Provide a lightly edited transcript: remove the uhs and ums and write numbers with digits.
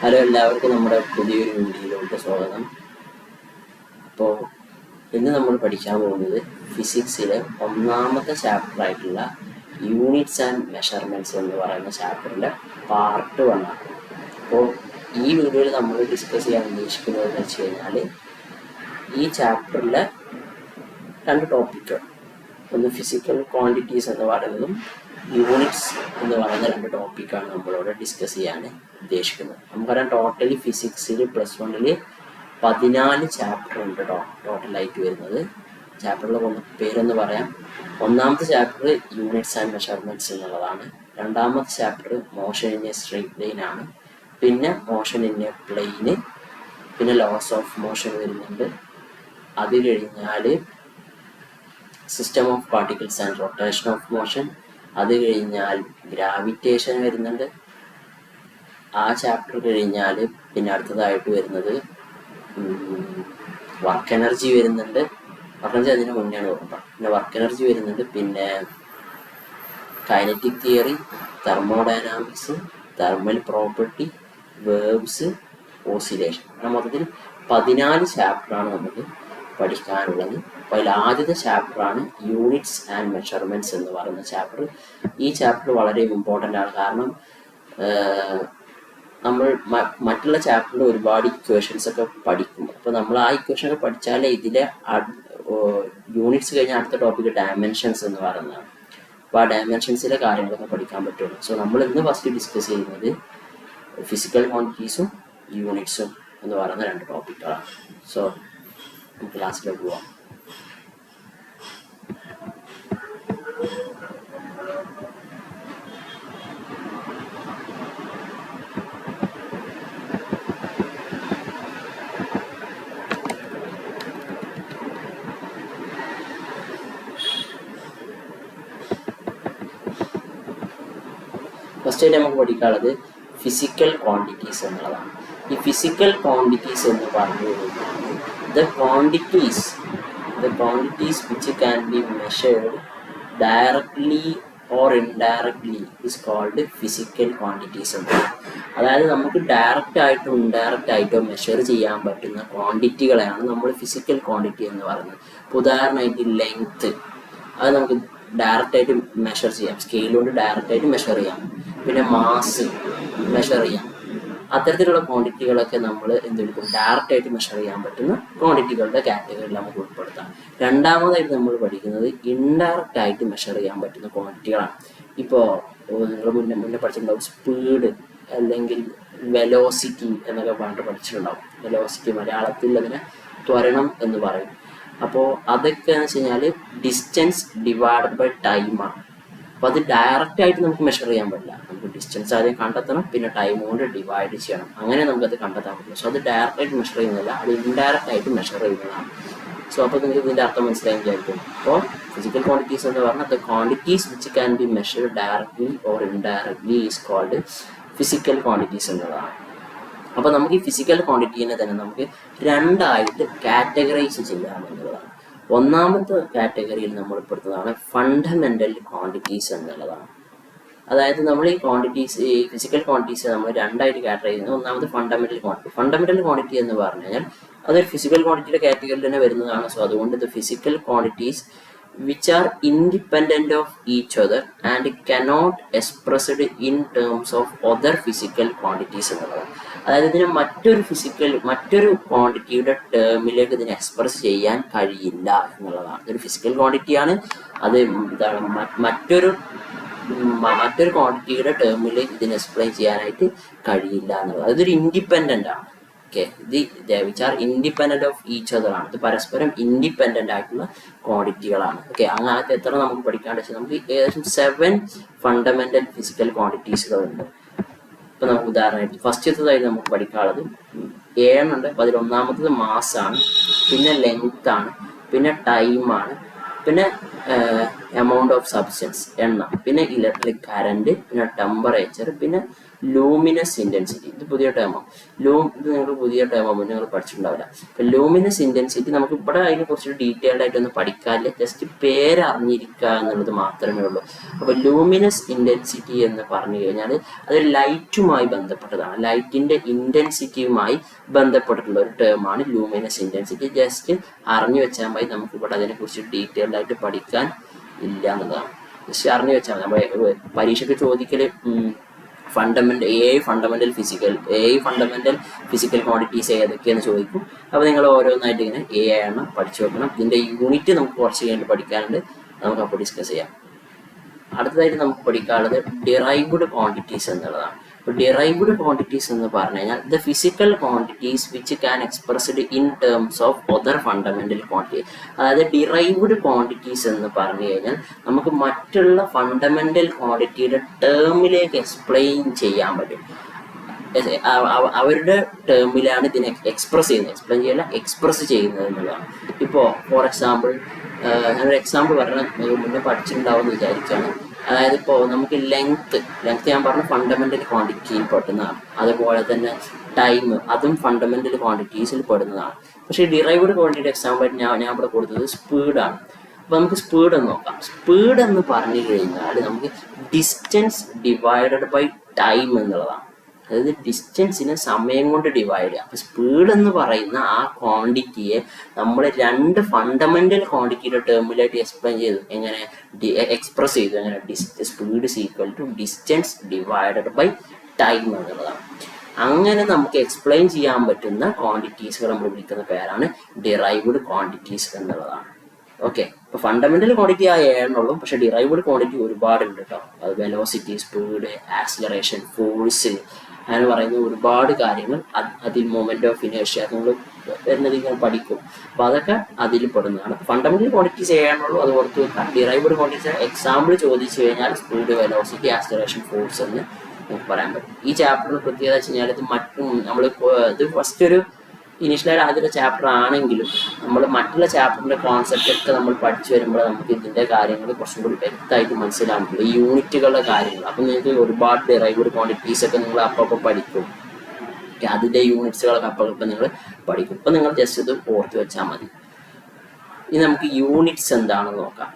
Hello, എല്ലാവർക്കും നമ്മുടെ പുതിയൊരു വീഡിയോയിലോട്ട് സ്വാഗതം. അപ്പോൾ ഇന്ന് നമ്മൾ പഠിക്കാൻ പോകുന്നത് ഫിസിക്സിലെ ഒന്നാമത്തെ ചാപ്റ്റർ ആയിട്ടുള്ള യൂണിറ്റ്സ് ആൻഡ് മെഷർമെൻറ്റ്സ് എന്ന് പറയുന്ന ചാപ്റ്ററിൻ്റെ പാർട്ട് 1 ആണ്. അപ്പോൾ ഈ വീഡിയോയിൽ നമ്മൾ ഡിസ്കസ് ചെയ്യാൻ ഉദ്ദേശിക്കുന്നത് എന്ന് വെച്ച് കഴിഞ്ഞാൽ ഈ ചാപ്റ്ററിലെ 2 ടോപ്പിക്കുകൾ, ഒന്ന് ഫിസിക്കൽ ക്വാണ്ടിറ്റീസ് എന്ന് പറയുന്നതും യൂണിറ്റ്സ് എന്ന് പറയുന്ന 2 ടോപ്പിക്കാണ് നമ്മളിവിടെ ഡിസ്കസ് ചെയ്യാൻ ഉദ്ദേശിക്കുന്നത്. നമുക്കറിയാം ടോട്ടലി ഫിസിക്സിൽ +1 14 ചാപ്റ്റർ ഉണ്ട് ടോട്ടലായിട്ട് വരുന്നത്. ചാപ്റ്ററിലെ പേരൊന്ന് പറയാം. ഒന്നാമത്തെ ചാപ്റ്റർ യൂണിറ്റ്സ് ആൻഡ് മെഷർമെൻറ്റ്സ് എന്നുള്ളതാണ്. രണ്ടാമത്തെ chapter motion in A straight line ആണ്. പിന്നെ മോഷൻ ഇൻ എ പ്ലെയിന്, പിന്നെ ലോസ് ഓഫ് മോഷൻ വരുന്നുണ്ട്. അത് കഴിഞ്ഞാൽ system of particles and rotation of motion, അത് കഴിഞ്ഞാൽ ഗ്രാവിറ്റേഷൻ വരുന്നുണ്ട്. ആ ചാപ്റ്റർ കഴിഞ്ഞാൽ പിന്നെ അടുത്തതായിട്ട് വരുന്നത് വർക്ക് എനർജി വരുന്നുണ്ട്. വർക്ക് എനർജി അതിന് മുന്നെയാണ് ഓർമ്മ. പിന്നെ വർക്ക് എനർജി വരുന്നുണ്ട്. പിന്നെ kinetic theory, thermodynamics, thermal property, verbs, oscillation. അങ്ങനെ മൊത്തത്തിൽ 14 ചാപ്റ്ററാണ് നമുക്ക് പഠിക്കാനുള്ളത്. അപ്പോൾ അതിൽ ആദ്യത്തെ ചാപ്റ്ററാണ് യൂണിറ്റ്സ് ആൻഡ് മെഷർമെൻറ്റ്സ് എന്ന് പറയുന്ന ചാപ്റ്റർ. ഈ ചാപ്റ്റർ വളരെ ഇമ്പോർട്ടൻ്റ് ആണ്. കാരണം നമ്മൾ മറ്റുള്ള ചാപ്റ്ററിൽ ഒരുപാട് ഇക്വേഷൻസ് ഒക്കെ പഠിക്കും. അപ്പോൾ നമ്മൾ ആ ഇക്വേഷൻ ഒക്കെ പഠിച്ചാലേ ഇതിലെ യൂണിറ്റ്സ് കഴിഞ്ഞ അടുത്ത ടോപ്പിക് ഡയമെൻഷൻസ് എന്ന് പറയുന്നതാണ്. അപ്പോൾ ആ ഡയമെൻഷൻസിലെ കാര്യങ്ങളൊക്കെ പഠിക്കാൻ പറ്റുള്ളൂ. സോ നമ്മൾ ഇന്ന് ഫസ്റ്റ് ഡിസ്കസ് ചെയ്യുന്നത് ഫിസിക്കൽ ക്വാണ്ടിറ്റീസും യൂണിറ്റ്സും എന്ന് പറയുന്ന 2 ടോപ്പിക്കുകളാണ്. സോ നമുക്ക് ക്ലാസ്സിലേക്ക് പോവാം. ഫസ്റ്റ് ആയിട്ട് നമുക്ക് പഠിക്കാനുള്ളത് ഫിസിക്കൽ ക്വാണ്ടിറ്റീസ് എന്നുള്ളതാണ്. ഈ ഫിസിക്കൽ ക്വാണ്ടിറ്റീസ് എന്ന് പറഞ്ഞു കഴിഞ്ഞാൽ the quantities which can be measured directly or indirectly is called physical quantities. അതായത് നമുക്ക് ഡയറക്റ്റ് ആയിട്ടോ ഇൻഡയറക്റ്റ് ആയിട്ടോ മെഷർ ചെയ്യാൻ പറ്റുന്ന ക്വാണ്ടിറ്റികളെയാണ് നമ്മൾ ഫിസിക്കൽ ക്വാണ്ടിറ്റി എന്ന് പറയുന്നത്. ഇപ്പോൾ ഉദാഹരണമായിട്ട് ലെങ്ത്ത്, അത് നമുക്ക് ഡയറക്റ്റ് ആയിട്ട് മെഷർ ചെയ്യാം, സ്കെയിൽ കൊണ്ട് ഡയറക്റ്റ് ആയിട്ട് മെഷർ ചെയ്യാം. പിന്നെ മാസ് മെഷർ ചെയ്യാം. അത്തരത്തിലുള്ള ക്വാണ്ടിറ്റികളൊക്കെ നമ്മൾ എന്തെടുക്കും, ഡയറക്റ്റ് ആയിട്ട് മെഷർ ചെയ്യാൻ പറ്റുന്ന ക്വാണ്ടിറ്റികളുടെ കാറ്റഗറിയിൽ നമുക്ക് ഉൾപ്പെടുത്താം. രണ്ടാമതായിട്ട് നമ്മൾ പഠിക്കുന്നത് ഇൻഡയറക്റ്റ് ആയിട്ട് മെഷർ ചെയ്യാൻ പറ്റുന്ന ക്വാണ്ടിറ്റികളാണ്. ഇപ്പോൾ നിങ്ങൾ മുന്നേ പഠിച്ചിട്ടുണ്ടാവും സ്പീഡ് അല്ലെങ്കിൽ വെലോസിറ്റി എന്നൊക്കെ പറഞ്ഞിട്ട് പഠിച്ചിട്ടുണ്ടാവും. വെലോസിറ്റി മലയാളത്തിൽ അതിനെ ത്വരണം എന്ന് പറയും. അപ്പോൾ അതൊക്കെ എന്ന് വെച്ച് കഴിഞ്ഞാൽ ഡിസ്റ്റൻസ് ഡിവൈഡഡ് ബൈ ടൈമാണ്. അപ്പോൾ അത് ഡയറക്റ്റ് ആയിട്ട് നമുക്ക് മെഷർ ചെയ്യാൻ പറ്റില്ല. നമുക്ക് ഡിസ്റ്റൻസ് ആദ്യം കണ്ടെത്തണം, പിന്നെ ടൈം കൊണ്ട് ഡിവൈഡ് ചെയ്യണം. അങ്ങനെ നമുക്കത് കണ്ടെത്താൻ പറ്റില്ല. സോ അത് ഡയറക്റ്റ് ആയിട്ട് മെഷർ ചെയ്യുന്നില്ല, അത് ഇൻഡയറക്റ്റ് ആയിട്ട് മെഷർ ചെയ്യുന്നതാണ്. സോ അപ്പോൾ നിങ്ങൾക്ക് ഇതിൻ്റെ അർത്ഥം മനസ്സിലായി വിചാരിക്കും. അപ്പോൾ ഫിസിക്കൽ ക്വാണ്ടിറ്റീസ് എന്ന് പറഞ്ഞാൽ the quantities which can be measured directly or indirectly is called physical quantities എന്നതാണ്. അപ്പോൾ നമുക്ക് ഈ ഫിസിക്കൽ ക്വാണ്ടിറ്റീനെ തന്നെ നമുക്ക് 2 ആയിട്ട് കാറ്റഗറൈസ് ചെയ്യാമെന്നുള്ളതാണ്. ഒന്നാമത്തെ കാറ്റഗറിയിൽ നമ്മൾ ഉൾപ്പെടുത്തുന്നതാണ് ഫണ്ടമെൻ്റൽ ക്വാണ്ടിറ്റീസ് എന്നുള്ളതാണ്. അതായത് നമ്മൾ ഈ ഫിസിക്കൽ ക്വാണ്ടിറ്റീസ് നമ്മൾ 2 ആയിട്ട് കാറ്റഗറൈസ് ചെയ്യുന്നത്. ഒന്നാമത് ഫണ്ടമെൻ്റൽ ക്വാണ്ടിറ്റി. ഫണ്ടമെൻ്റൽ ക്വാണ്ടിറ്റി എന്ന് പറഞ്ഞു കഴിഞ്ഞാൽ അതൊരു ഫിസിക്കൽ ക്വാണ്ടിറ്റിയുടെ കാറ്റഗറിയിൽ തന്നെ വരുന്നതാണ്. സോ അതുകൊണ്ട് ഇത് physical quantities which are independent of each other and cannot expressed in terms of other physical quantities എന്നുള്ളതാണ്. അതായത് ഇതിനെ മറ്റൊരു ക്വാണ്ടിറ്റിയുടെ ടേമിലേക്ക് ഇതിനെ എക്സ്പ്രസ് ചെയ്യാൻ കഴിയില്ല എന്നുള്ളതാണ്. ഇതൊരു ഫിസിക്കൽ ക്വാണ്ടിറ്റിയാണ്. അത് എന്താണ് മറ്റൊരു ക്വാണ്ടിറ്റിയുടെ ടേമിൽ ഇതിനെ എക്സ്പ്ലെയിൻ ചെയ്യാനായിട്ട് കഴിയില്ല എന്നുള്ളത്. അതൊരു ഇൻഡിപെൻഡൻ്റ് ആണ്. Okay, which are independent of each other ആണ്. ഇത് പരസ്പരം ഇൻഡിപെൻഡൻ്റ് ആയിട്ടുള്ള ക്വാണ്ടിറ്റികളാണ്. ഓക്കെ, അങ്ങനത്തെ എത്ര നമുക്ക് പഠിക്കാണ്ട് വെച്ചാൽ നമുക്ക് ഏകദേശം 7 ഫണ്ടമെൻ്റൽ ഫിസിക്കൽ ക്വാണ്ടിറ്റീസുകളുണ്ട്. ഇപ്പം നമുക്ക് ഉദാഹരണമായിട്ട് ഫസ്റ്റത്തേതായിട്ട് നമുക്ക് പഠിക്കാനുള്ളത് 7 ഉണ്ട്. അപ്പോൾ അതിൽ ഒന്നാമത്തത് മാസ്സാണ്, പിന്നെ ലെങ്ത് ആണ്, പിന്നെ ടൈമാണ്, പിന്നെ എമൗണ്ട് ഓഫ് സബ്സ്റ്റൻസ് എണ്ണ, പിന്നെ ഇലക്ട്രിക് കറണ്ട്, പിന്നെ ടെമ്പറേച്ചർ, പിന്നെ ലൂമിനസ് ഇൻറ്റൻസിറ്റി. ഇത് പുതിയ ടേമോ, ഇത് നിങ്ങൾ പുതിയ ടേമോ മുന്നേ നിങ്ങൾ പഠിച്ചിട്ടുണ്ടാവില്ല. അപ്പം ലൂമിനസ് ഇൻറ്റൻസിറ്റി നമുക്ക് ഇവിടെ അതിനെ കുറിച്ച് ഡീറ്റെയിൽഡ് ആയിട്ടൊന്നും പഠിക്കാനില്ല, ജസ്റ്റ് പേര് അറിഞ്ഞിരിക്കുക എന്നുള്ളത് മാത്രമേ ഉള്ളൂ. അപ്പോൾ ലൂമിനസ് ഇൻറ്റൻസിറ്റി എന്ന് പറഞ്ഞു കഴിഞ്ഞാൽ അത് ലൈറ്റുമായി ബന്ധപ്പെട്ടതാണ്, ലൈറ്റിൻ്റെ ഇൻറ്റൻസിറ്റിയുമായി ബന്ധപ്പെട്ടിട്ടുള്ള ഒരു ടേമാണ് ലൂമിനസ് ഇൻറ്റൻസിറ്റി. ജസ്റ്റ് അറിഞ്ഞു വെച്ചാൽ മതി, നമുക്ക് ഇവിടെ അതിനെക്കുറിച്ച് ഡീറ്റെയിൽഡ് ആയിട്ട് പഠിക്കാൻ ഇല്ല എന്നുള്ളതാണ്. ജസ്റ്റ് അറിഞ്ഞു വെച്ചാൽ മതി. നമ്മൾ പരീക്ഷയ്ക്ക് ചോദിക്കൽ ഫണ്ടമെന്റൽ ഫിസിക്കൽ ക്വാണ്ടിറ്റീസ് ഏതൊക്കെയെന്ന് ചോദിക്കും. അപ്പോൾ നിങ്ങൾ ഓരോന്നായിട്ട് ഇങ്ങനെ എണ്ണം പഠിച്ചു വെക്കണം. ഇതിൻ്റെ യൂണിറ്റ് നമുക്ക് കുറച്ച് കഴിഞ്ഞിട്ട് പഠിക്കാനുണ്ട്, നമുക്ക് അപ്പോൾ ഡിസ്കസ് ചെയ്യാം. അടുത്തതായിട്ട് നമുക്ക് പഠിക്കാനുള്ളത് ഡിറൈവ്ഡ് ക്വാണ്ടിറ്റീസ് എന്നുള്ളതാണ്. ഡിറൈവ്ഡ് ക്വാണ്ടിറ്റീസ് എന്ന് പറഞ്ഞു കഴിഞ്ഞാൽ the physical quantities which can expressed in terms of other fundamental quantity. അതായത് ഡിറൈവ്ഡ് ക്വാണ്ടിറ്റീസ് എന്ന് പറഞ്ഞു കഴിഞ്ഞാൽ നമുക്ക് മറ്റുള്ള ഫണ്ടമെന്റൽ ക്വാണ്ടിറ്റിയുടെ ടേമിലേക്ക് എക്സ്പ്ലെയിൻ ചെയ്യാൻ പറ്റും. അവരുടെ ടേമിലാണ് ഇതിനെ എക്സ്പ്ലെയിൻ ചെയ്യല്ല, എക്സ്പ്രസ് ചെയ്യുന്നത് എന്നുള്ളതാണ്. ഇപ്പോൾ ഫോർ എക്സാമ്പിൾ ഞാനൊരു എക്സാമ്പിൾ പറഞ്ഞാൽ മുന്നേ പഠിച്ചിട്ടുണ്ടാവുമെന്ന് വിചാരിക്കുകയാണ്. അതായത് ഇപ്പോൾ നമുക്ക് ലെങ്ത് ഞാൻ പറഞ്ഞ ഫണ്ടമെന്റൽ ക്വാണ്ടിറ്റിയിൽ പെടുന്നതാണ്. അതുപോലെ തന്നെ ടൈം, അതും ഫണ്ടമെന്റൽ ക്വാണ്ടിറ്റീസിൽ പെടുന്നതാണ്. പക്ഷേ ഡിറൈവ്ഡ് ക്വാണ്ടിറ്റി എക്സാമ്പിൾ ഞാൻ ഇവിടെ കൊടുത്തത് സ്പീഡാണ്. അപ്പോൾ നമുക്ക് സ്പീഡ് എന്ന് നോക്കാം. സ്പീഡ് എന്ന് പറഞ്ഞു കഴിഞ്ഞാൽ നമുക്ക് ഡിസ്റ്റൻസ് ഡിവൈഡഡ് ബൈ ടൈം എന്നുള്ളതാണ്. അതായത് ഡിസ്റ്റൻസിനെ സമയം കൊണ്ട് ഡിവൈഡ് ചെയ്യുക. അപ്പോൾ സ്പീഡ് എന്ന് പറയുന്ന ആ ക്വാണ്ടിറ്റിയെ നമ്മൾ രണ്ട് ഫണ്ടമെന്റൽ ക്വാണ്ടിറ്റിയുടെ ടേമിലായിട്ട് എക്സ്പ്ലെയിൻ ചെയ്തു, എങ്ങനെ എക്സ്പ്രസ് ചെയ്തു, എങ്ങനെ speed is equal to distance divided by time എന്നുള്ളതാണ്. അങ്ങനെ നമുക്ക് എക്സ്പ്ലെയിൻ ചെയ്യാൻ പറ്റുന്ന ക്വാണ്ടിറ്റീസുകൾ നമ്മൾ വിളിക്കുന്ന പേരാണ് ഡിറൈവ്ഡ് ക്വാണ്ടിറ്റീസ് എന്നുള്ളതാണ്. ഓക്കെ, ഇപ്പോൾ ഫണ്ടമെന്റൽ ക്വാണ്ടിറ്റി ആ ഏഴെണ്ണുള്ളൂ, പക്ഷേ ഡിറൈവ്ഡ് ക്വാണ്ടിറ്റി ഒരുപാടുണ്ട് കേട്ടോ. അത് വെലോസിറ്റി, സ്പീഡ്, ആക്സിലറേഷൻ, ഫോഴ്സ് അങ്ങനെ പറയുന്ന ഒരുപാട് കാര്യങ്ങൾ, അതിൽ മൊമെന്റ് ഓഫ് ഇനേർഷ്യ നിങ്ങൾ വരുന്നത് നിങ്ങൾ പഠിക്കും. അപ്പോൾ അതൊക്കെ അതിൽ പെടുന്നതാണ്. ഫണ്ടമെന്റൽ ക്വാണ്ടിറ്റീസ് ഏഴെണ്ണുള്ളൂ, അത് ഓർത്ത് വെക്കാം. ഡിറൈവ്ഡ് ക്വാണ്ടിറ്റീസ് എക്സാമ്പിൾ ചോദിച്ചു കഴിഞ്ഞാൽ സ്പീഡ്, വെലോസിറ്റി, ആക്സിലറേഷൻ, ഫോഴ്സ് എന്ന് നമുക്ക് പറയാൻ പറ്റും. ഈ ചാപ്റ്ററിന് പ്രത്യേകത വെച്ച് കഴിഞ്ഞാൽ ഇത് നമ്മൾ ഇത് ഫസ്റ്റ് ഒരു ഇനീഷ്യലായിട്ട് ആദ്യത്തെ ചാപ്റ്റർ ആണെങ്കിലും നമ്മൾ മറ്റുള്ള ചാപ്റ്ററിൻ്റെ കോൺസെപ്റ്റ് ഒക്കെ നമ്മൾ പഠിച്ചു വരുമ്പോൾ നമുക്ക് ഇതിൻ്റെ കാര്യങ്ങൾ കുറച്ചും കൂടി വ്യക്തമായിട്ട് മനസ്സിലാകും, ഈ യൂണിറ്റുകളുടെ കാര്യങ്ങൾ. അപ്പം നിങ്ങൾക്ക് ഒരുപാട് ഡിറൈവ്ഡ് ക്വാണ്ടിറ്റീസ് ഒക്കെ നിങ്ങൾ അപ്പോൾ പഠിക്കും, അതിൻ്റെ യൂണിറ്റ്സുകളൊക്കെ അപ്പോൾ നിങ്ങൾ പഠിക്കും. ഇപ്പം നിങ്ങൾ ജസ്റ്റ് ഇത് ഓർത്ത് വെച്ചാൽ മതി. ഇനി നമുക്ക് യൂണിറ്റ്സ് എന്താണെന്ന് നോക്കാം.